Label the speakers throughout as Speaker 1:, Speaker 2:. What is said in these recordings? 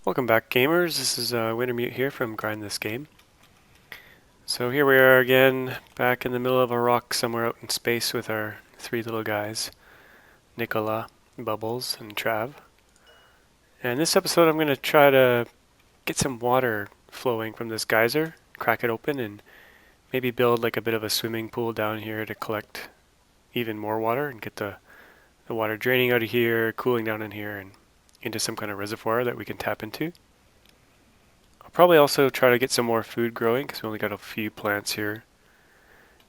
Speaker 1: Welcome back, gamers. This is Wintermute here from GrindThisGame. So here we are again, back in the middle of a rock somewhere out in space with our three little guys, Nicola, Bubbles, and Trav. And this episode I'm going to try to get some water flowing from this geyser, crack it open, and maybe build like a bit of a swimming pool down here to collect even more water and get the water draining out of here, cooling down in here, and into some kind of reservoir that we can tap into. I'll probably also try to get some more food growing because we only got a few plants here.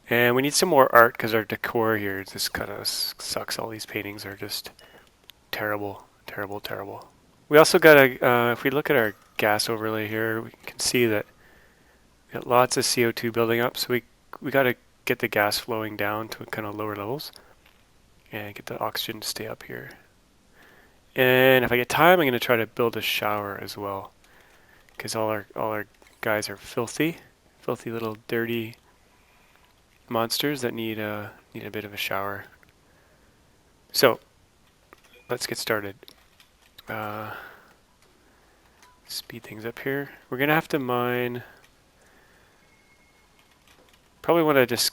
Speaker 1: And we need some more art because our decor here just kind of sucks. All these paintings are just terrible, terrible, terrible. We also got if we look at our gas overlay here, we can see that we got lots of CO2 building up. So we got to get the gas flowing down to kind of lower levels and get the oxygen to stay up here. And if I get time, I'm going to try to build a shower as well, because all our guys are filthy little dirty monsters that need a bit of a shower. So let's get started. Speed things up here. We're gonna have to mine. Probably want to just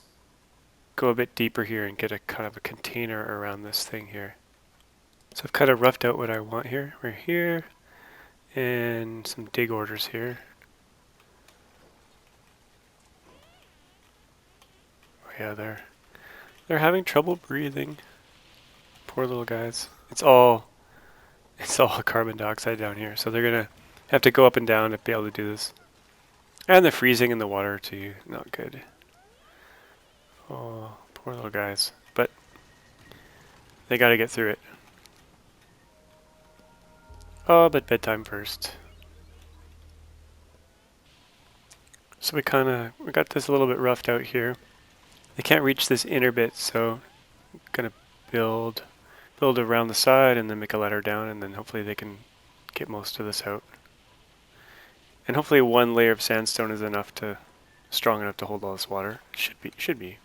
Speaker 1: go a bit deeper here and get a kind of a container around this thing here. So I've kind of roughed out what I want here. We're here, and some dig orders here. Oh yeah, they're having trouble breathing. Poor little guys. It's all carbon dioxide down here, so they're gonna have to go up and down to be able to do this. And the freezing in the water too, not good. Oh, poor little guys. But they gotta get through it. Oh, but bedtime first. So we got this a little bit roughed out here. They can't reach this inner bit, so I'm gonna build around the side and then make a ladder down, and then hopefully they can get most of this out. And hopefully one layer of sandstone is strong enough to hold all this water. Should be. You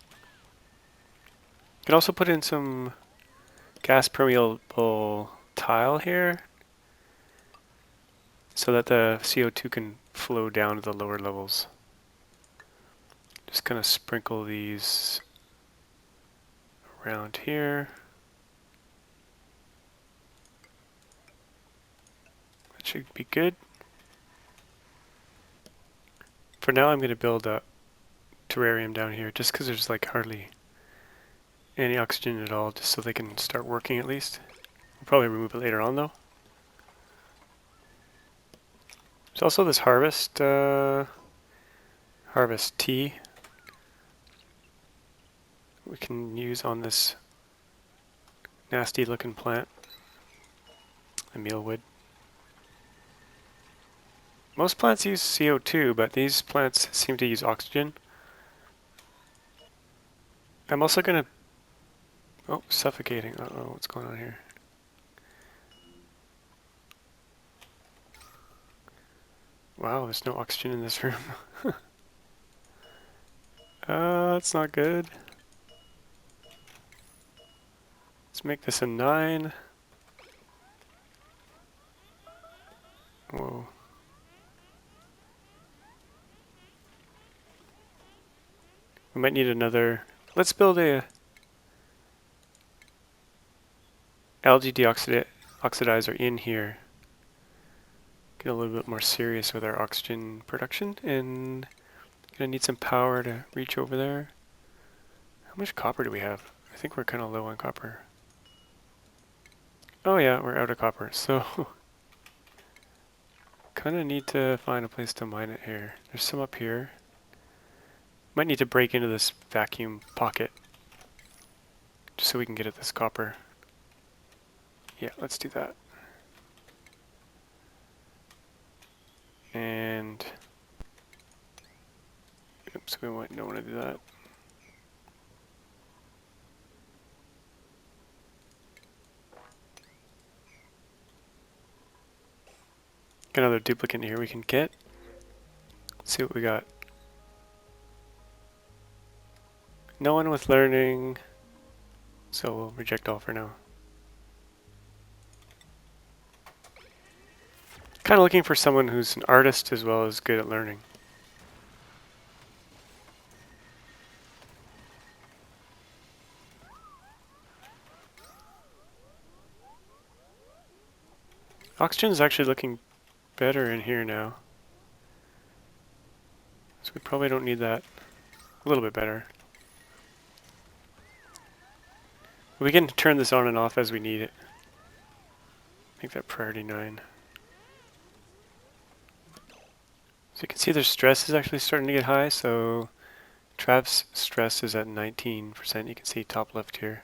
Speaker 1: can also put in some gas permeable tile here so that the CO2 can flow down to the lower levels. Just kind of sprinkle these around here. That should be good. For now I'm going to build a terrarium down here just because there's like hardly any oxygen at all, just so they can start working at least. We'll probably remove it later on though. There's also this harvest tea we can use on this nasty looking plant, the mealwood. Most plants use CO2, but these plants seem to use oxygen. I'm also gonna... Oh, suffocating. Uh-oh, what's going on here? Wow, there's no oxygen in this room. That's not good. Let's make this a 9. Whoa. We might need another... Let's build a algae deoxydizer in here. Get a little bit more serious with our oxygen production, and gonna need some power to reach over there. How much copper do we have? I think we're kind of low on copper. Oh yeah, we're out of copper, so kind of need to find a place to mine it here. There's some up here. Might need to break into this vacuum pocket just so we can get at this copper. Yeah, let's do that. And oops, we don't want to do that. Got another duplicant here we can get. Let's see what we got. No one with learning, so we'll reject all for now. Kind of looking for someone who's an artist as well as good at learning. Oxygen is actually looking better in here now. So we probably don't need that. A little bit better. We can turn this on and off as we need it. Make that priority 9. So you can see their stress is actually starting to get high, so Trav's stress is at 19%. You can see top left here.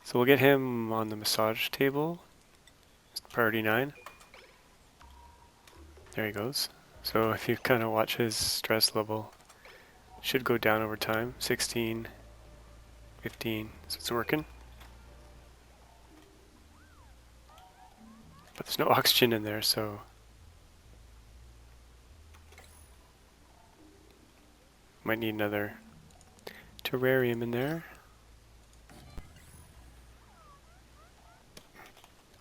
Speaker 1: So we'll get him on the massage table. Priority 9. There he goes. So if you kind of watch his stress level, it should go down over time. 16, 15, so it's working. But there's no oxygen in there, so might need another terrarium in there.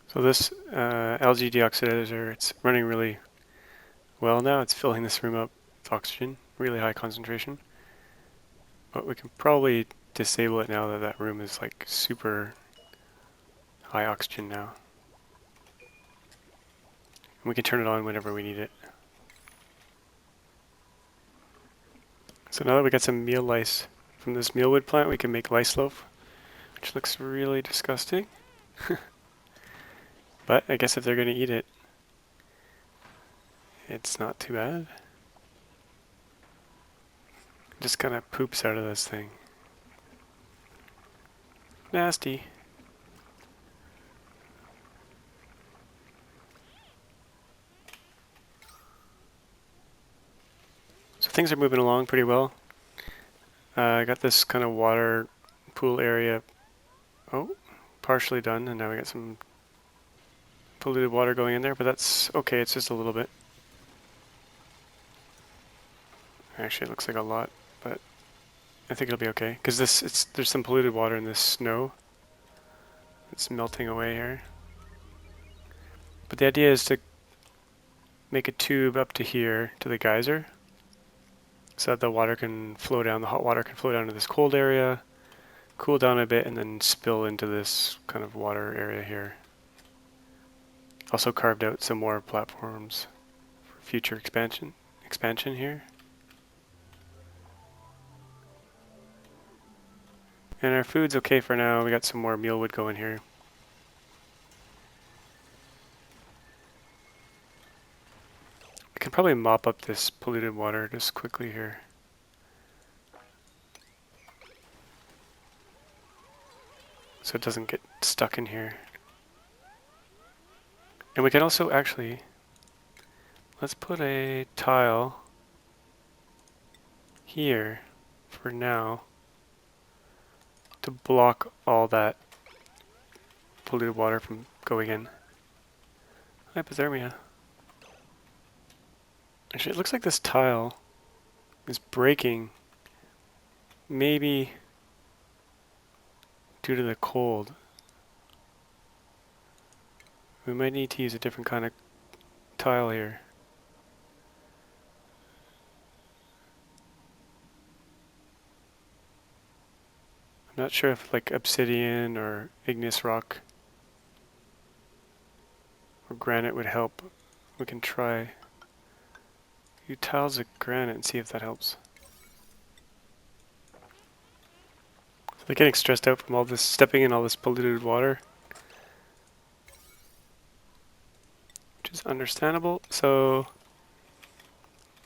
Speaker 1: So this algae deoxydizer, it's running really well now. It's filling this room up with oxygen, really high concentration. But we can probably disable it now that that room is like super high oxygen now. And we can turn it on whenever we need it. So now that we got some meal lice from this mealwood plant, we can make lice loaf, which looks really disgusting. But I guess if they're going to eat it, it's not too bad. It just kind of poops out of this thing. Nasty. So things are moving along pretty well. I got this kind of water pool area, partially done, and now we got some polluted water going in there, but that's okay, it's just a little bit. Actually, it looks like a lot, but I think it'll be okay, because there's some polluted water in this snow. It's melting away here. But the idea is to make a tube up to here, to the geyser, so that the water can flow down, the hot water can flow down to this cold area, cool down a bit, and then spill into this kind of water area here. Also carved out some more platforms for future expansion here. And our food's okay for now. We got some more mealwood going here. We can probably mop up this polluted water just quickly here. So it doesn't get stuck in here. And we can also actually, let's put a tile here for now to block all that polluted water from going in. Hypothermia. Actually, it looks like this tile is breaking, maybe due to the cold. We might need to use a different kind of tile here. I'm not sure if like obsidian or igneous rock or granite would help. We can try a few tiles of granite and see if that helps. So they're getting stressed out from all this, stepping in all this polluted water, which is understandable. So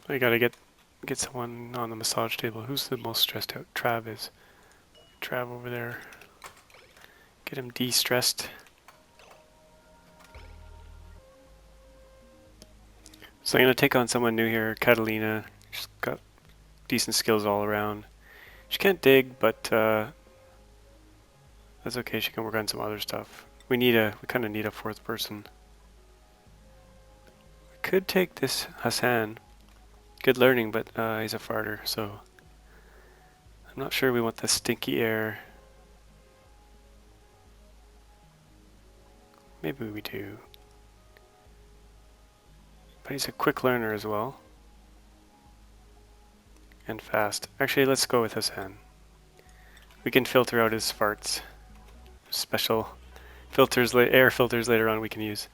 Speaker 1: I gotta get someone on the massage table. Who's the most stressed out? Trav is. Trav over there. Get him de-stressed. So I'm going to take on someone new here, Catalina. She's got decent skills all around. She can't dig, but that's okay. She can work on some other stuff. We kind of need a fourth person. We could take this Hassan. Good learning, but he's a farter, so I'm not sure we want the stinky air. Maybe we do. But he's a quick learner as well. And fast. Actually, let's go with Hassan. We can filter out his farts. Special filters, air filters later on we can use.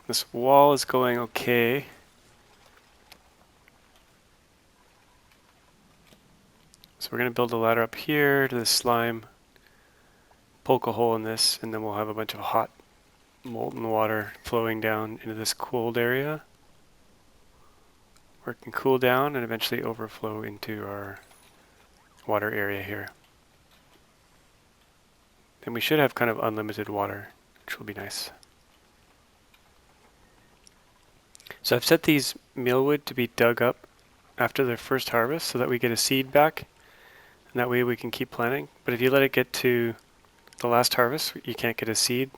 Speaker 1: This wall is going okay. So we're going to build a ladder up here to the slime, poke a hole in this, and then we'll have a bunch of hot molten water flowing down into this cooled area, where it can cool down and eventually overflow into our water area here. And we should have kind of unlimited water, which will be nice. So I've set these mealwood to be dug up after their first harvest so that we get a seed back, and that way we can keep planting. But if you let it get to the last harvest, you can't get a seed,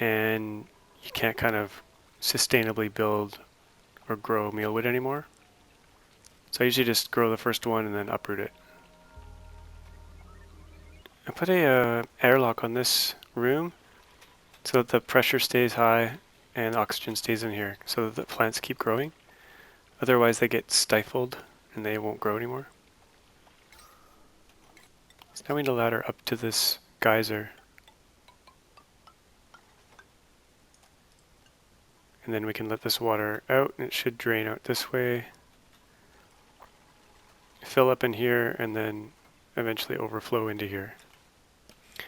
Speaker 1: and you can't kind of sustainably build or grow mealwood anymore. So I usually just grow the first one and then uproot it. I put a airlock on this room so that the pressure stays high and oxygen stays in here so that the plants keep growing. Otherwise they get stifled and they won't grow anymore. So now we need a ladder up to this geyser. And then we can let this water out and it should drain out this way, fill up in here, and then eventually overflow into here.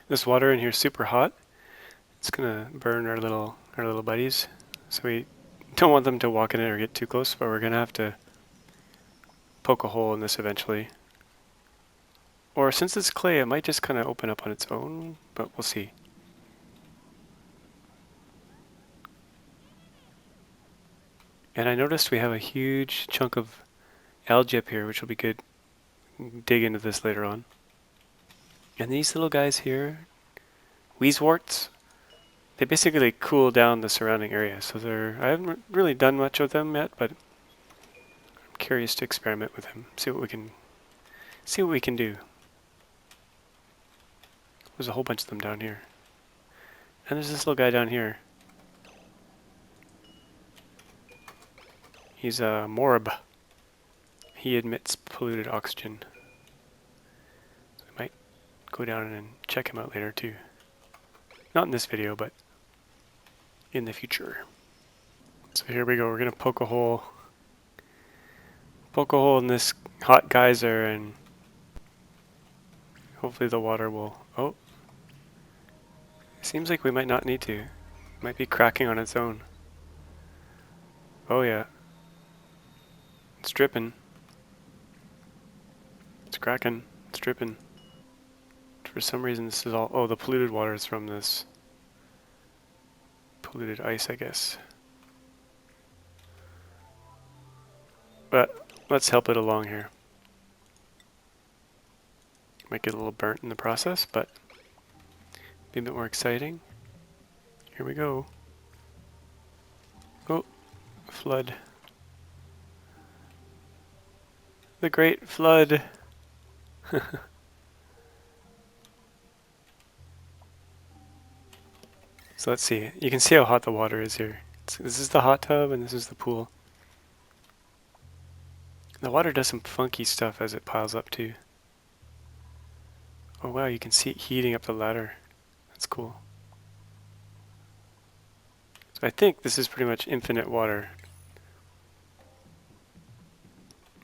Speaker 1: This water in here is super hot. It's gonna burn our little buddies. So we don't want them to walk in it or get too close, but we're gonna have to poke a hole in this eventually. Or since it's clay, it might just kind of open up on its own, but we'll see. And I noticed we have a huge chunk of algae up here, which will be good. Dig into this later on. And these little guys here, wheezeworts, they basically cool down the surrounding area. So I haven't really done much with them yet, but I'm curious to experiment with them, see what we can do. There's a whole bunch of them down here. And there's this little guy down here. He's a morb. He emits polluted oxygen. So I might go down and check him out later too. Not in this video, but in the future. So here we go. We're gonna poke a hole in this hot geyser, and hopefully the water will. Oh, it seems like we might not need to. It might be cracking on its own. Oh yeah, it's dripping. It's cracking. It's dripping. For some reason, this is all. Oh, the polluted water is from this polluted ice, I guess. But let's help it along here. Might get a little burnt in the process, but be a bit more exciting. Here we go. Oh, flood. The great flood. So let's see. You can see how hot the water is here. This is the hot tub and this is the pool. The water does some funky stuff as it piles up too. Oh wow, you can see it heating up the ladder. That's cool. So I think this is pretty much infinite water,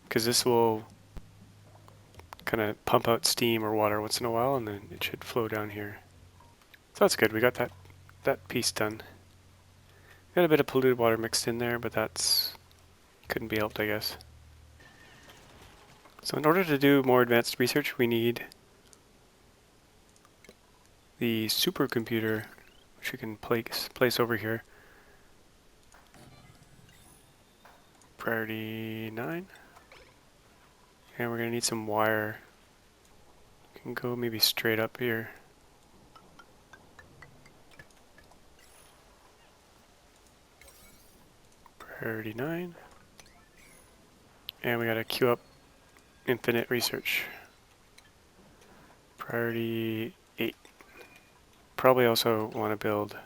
Speaker 1: because this will kind of pump out steam or water once in a while, and then it should flow down here. So that's good. We got that piece done. Got a bit of polluted water mixed in there, but that's couldn't be helped, I guess. So in order to do more advanced research, we need the supercomputer, which we can place over here. Priority 9. And we're going to need some wire. You can go maybe straight up here. Priority 9. And we got to queue up infinite research. Priority 8. Probably also want to build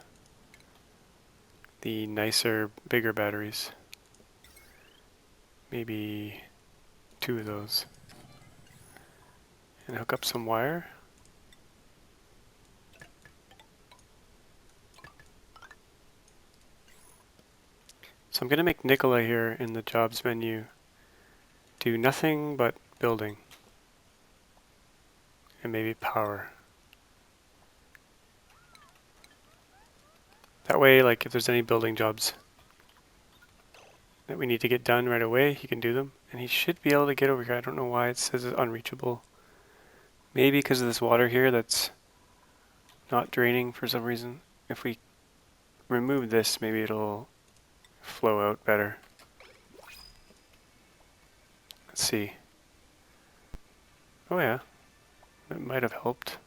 Speaker 1: the nicer, bigger batteries. Maybe 2 of those. And hook up some wire. So I'm going to make Nicola here in the jobs menu do nothing but building. And maybe power. That way, like, if there's any building jobs that we need to get done right away, he can do them. And he should be able to get over here. I don't know why it says it's unreachable. Maybe because of this water here that's not draining for some reason. If we remove this, maybe it'll flow out better. Let's see. Oh yeah, it might have helped.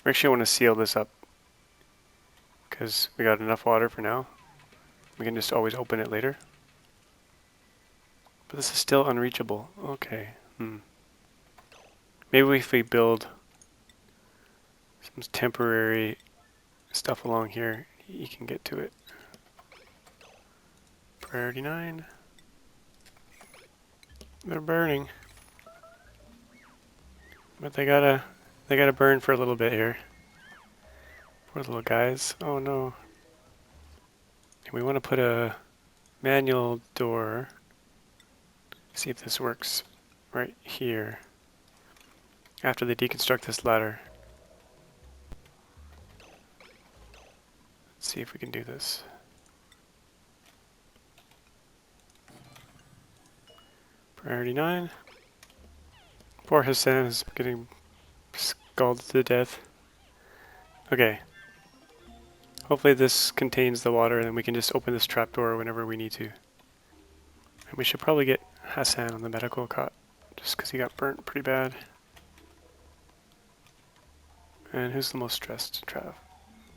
Speaker 1: We actually want to seal this up because we got enough water for now. We can just always open it later. But this is still unreachable. Okay. Maybe if we build some temporary stuff along here, you can get to it. Priority 9. They're burning. But they gotta burn for a little bit here. Poor little guys. Oh no. And we want to put a manual door. See if this works right here. After they deconstruct this ladder. Let's see if we can do this. Priority 9. Poor Hassan is getting scalded to death. Okay. Hopefully this contains the water and then we can just open this trapdoor whenever we need to. And we should probably get Hassan on the medical cot, just because he got burnt pretty bad. And who's the most stressed? Trav.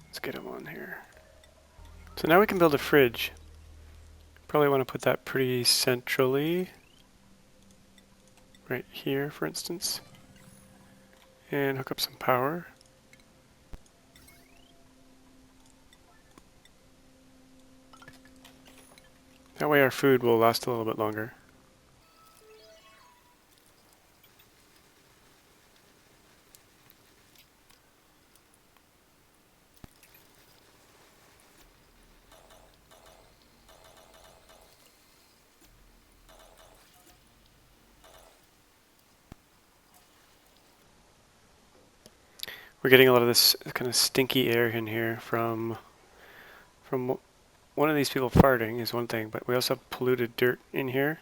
Speaker 1: Let's get him on here. So now we can build a fridge. Probably want to put that pretty centrally. Right here, for instance. And hook up some power. That way our food will last a little bit longer. We're getting a lot of this kind of stinky air in here from one of these people farting is one thing, but we also have polluted dirt in here.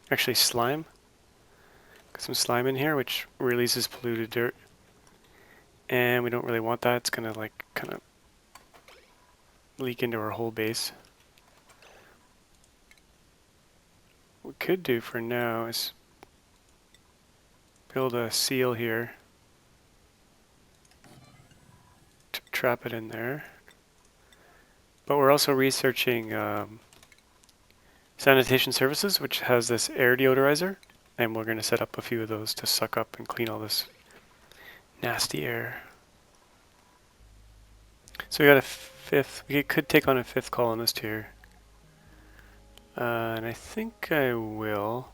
Speaker 1: Actually slime. Got some slime in here which releases polluted dirt. And we don't really want that. It's gonna like kind of leak into our whole base. What we could do for now is build a seal here. Trap it in there. But we're also researching sanitation services, which has this air deodorizer, and we're going to set up a few of those to suck up and clean all this nasty air. So we got a 5th, we could take on a 5th colonist here. And I think I will,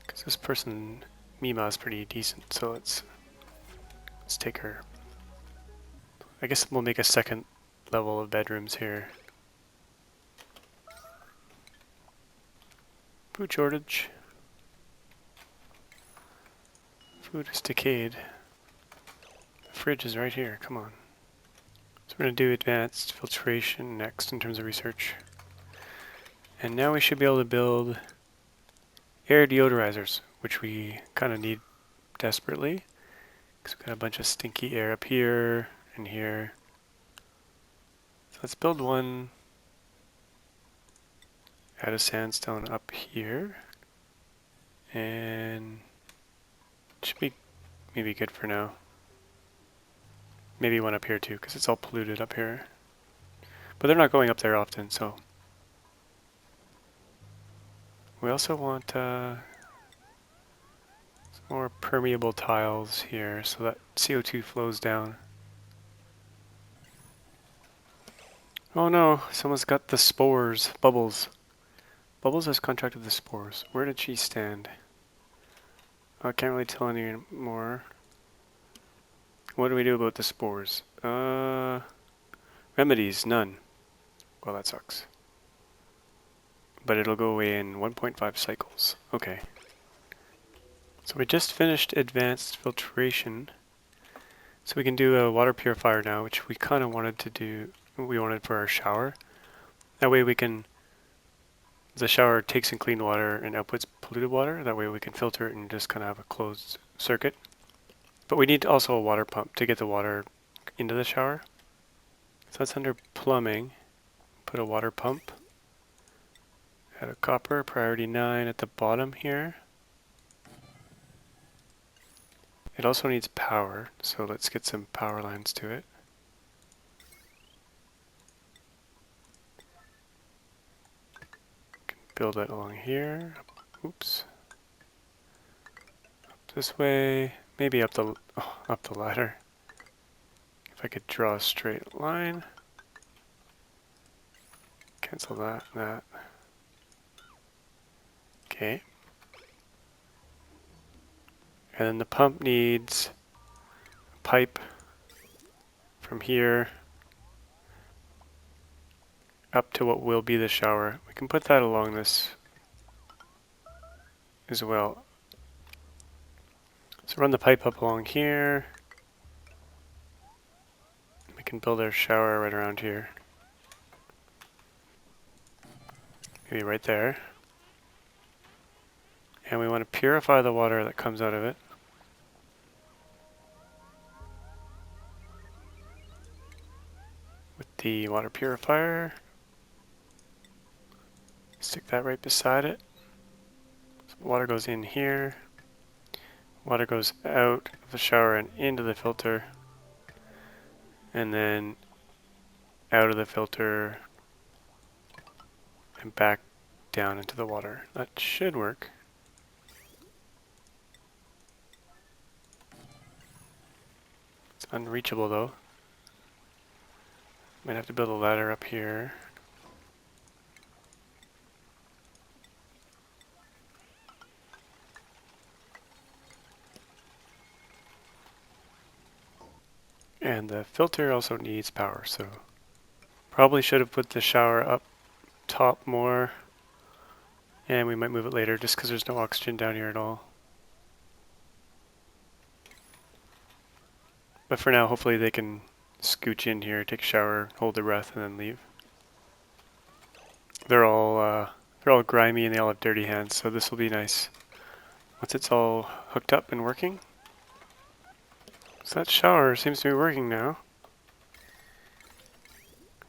Speaker 1: because this person, Mima, is pretty decent, so let's take her. I guess we'll make a 2nd level of bedrooms here. Food shortage. Food is decayed. The fridge is right here, come on. So we're going to do advanced filtration next in terms of research. And now we should be able to build air deodorizers, which we kind of need desperately. Because we've got a bunch of stinky air up here and here. So let's build one out of sandstone up here. And it should be maybe good for now. Maybe one up here too, because it's all polluted up here. But they're not going up there often, so. We also want some more permeable tiles here so that CO2 flows down. Oh no, someone's got the spores. Bubbles. Bubbles has contracted the spores. Where did she stand? Oh, I can't really tell anymore. What do we do about the spores? Remedies, none. Well, that sucks. But it'll go away in 1.5 cycles. Okay. So we just finished advanced filtration. So we can do a water purifier now, which we kind of wanted to do, we wanted for our shower. That way we can, the shower takes in clean water and outputs polluted water. That way we can filter it and just kind of have a closed circuit. But we need also a water pump to get the water into the shower. So that's under plumbing. Put a water pump. Add a copper, priority 9 at the bottom here. It also needs power, so let's get some power lines to it. Can build it along here. Oops. Up this way. Maybe up the ladder. If I could draw a straight line. Cancel that. Okay. And then the pump needs a pipe from here up to what will be the shower. We can put that along this as well. So run the pipe up along here. We can build our shower right around here. Maybe right there. And we want to purify the water that comes out of it. With the water purifier. Stick that right beside it. So water goes in here. Water goes out of the shower and into the filter. And then out of the filter and back down into the water. That should work. It's unreachable though. Might have to build a ladder up here. And the filter also needs power, so probably should have put the shower up top more. And we might move it later just because there's no oxygen down here at all. But for now, hopefully they can scooch in here, take a shower, hold their breath, and then leave. They're all grimy and they all have dirty hands, so this will be nice once it's all hooked up and working. So that shower seems to be working now.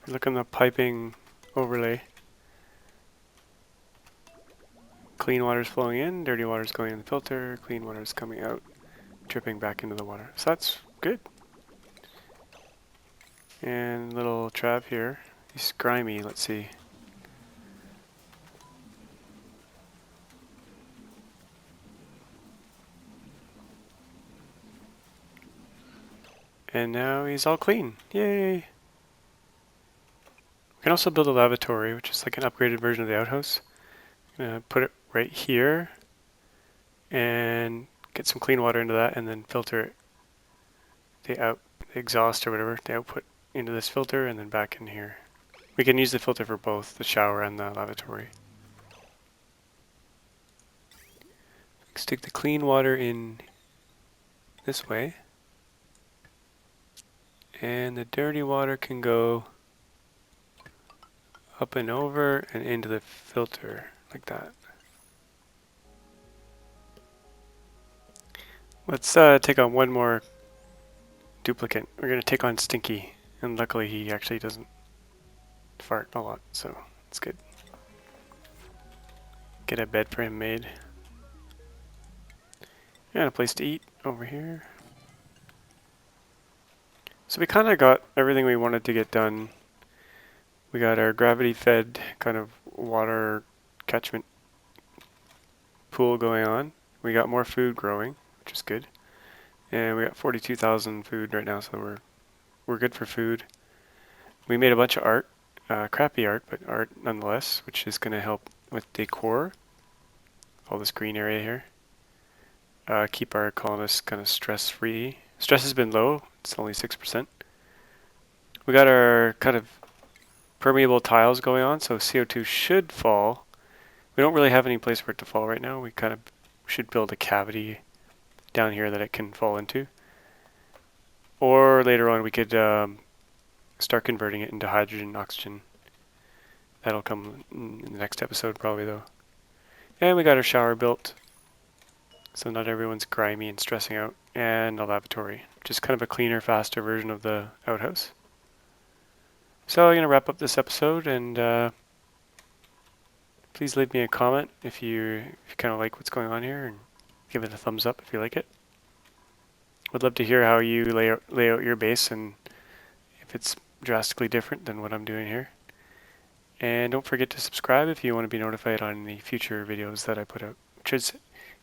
Speaker 1: Look on the piping overlay. Clean water's flowing in, dirty water's going in the filter, clean water's coming out, dripping back into the water. So that's good. And little Trav here. He's grimy, let's see. And now he's all clean. Yay! We can also build a lavatory, which is like an upgraded version of the outhouse. Put it right here and get some clean water into that and then filter the exhaust or whatever, the output into this filter and then back in here. We can use the filter for both the shower and the lavatory. Stick the clean water in this way. And the dirty water can go up and over and into the filter like that. Let's take on one more duplicant. We're going to take on Stinky, and luckily he actually doesn't fart a lot, so it's good. Get a bed for him made. And a place to eat over here. So we kind of got everything we wanted to get done. We got our gravity-fed kind of water catchment pool going on. We got more food growing. which is good. And we got 42,000 food right now, so we're good for food. We made a bunch of art, crappy art, but art nonetheless, which is going to help with decor. All this green area here. Keep our colonists kind of stress-free. Stress has been low, it's only 6%. We got our kind of permeable tiles going on, so CO2 should fall. We don't really have any place for it to fall right now. We kind of should build a cavity down here that it can fall into. Or later on we could start converting it into hydrogen and oxygen. That'll come in the next episode probably though. And we got our shower built, so not everyone's grimy and stressing out. And a lavatory, just kind of a cleaner, faster version of the outhouse. So I'm going to wrap up this episode, and please leave me a comment if you kind of like what's going on here, and give it a thumbs up if you like it. Would love to hear how you lay out your base and if it's drastically different than what I'm doing here. And don't forget to subscribe if you want to be notified on the future videos that I put out, which is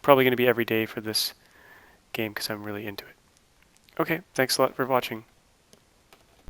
Speaker 1: probably going to be every day for this game because I'm really into it. Okay, thanks a lot for watching.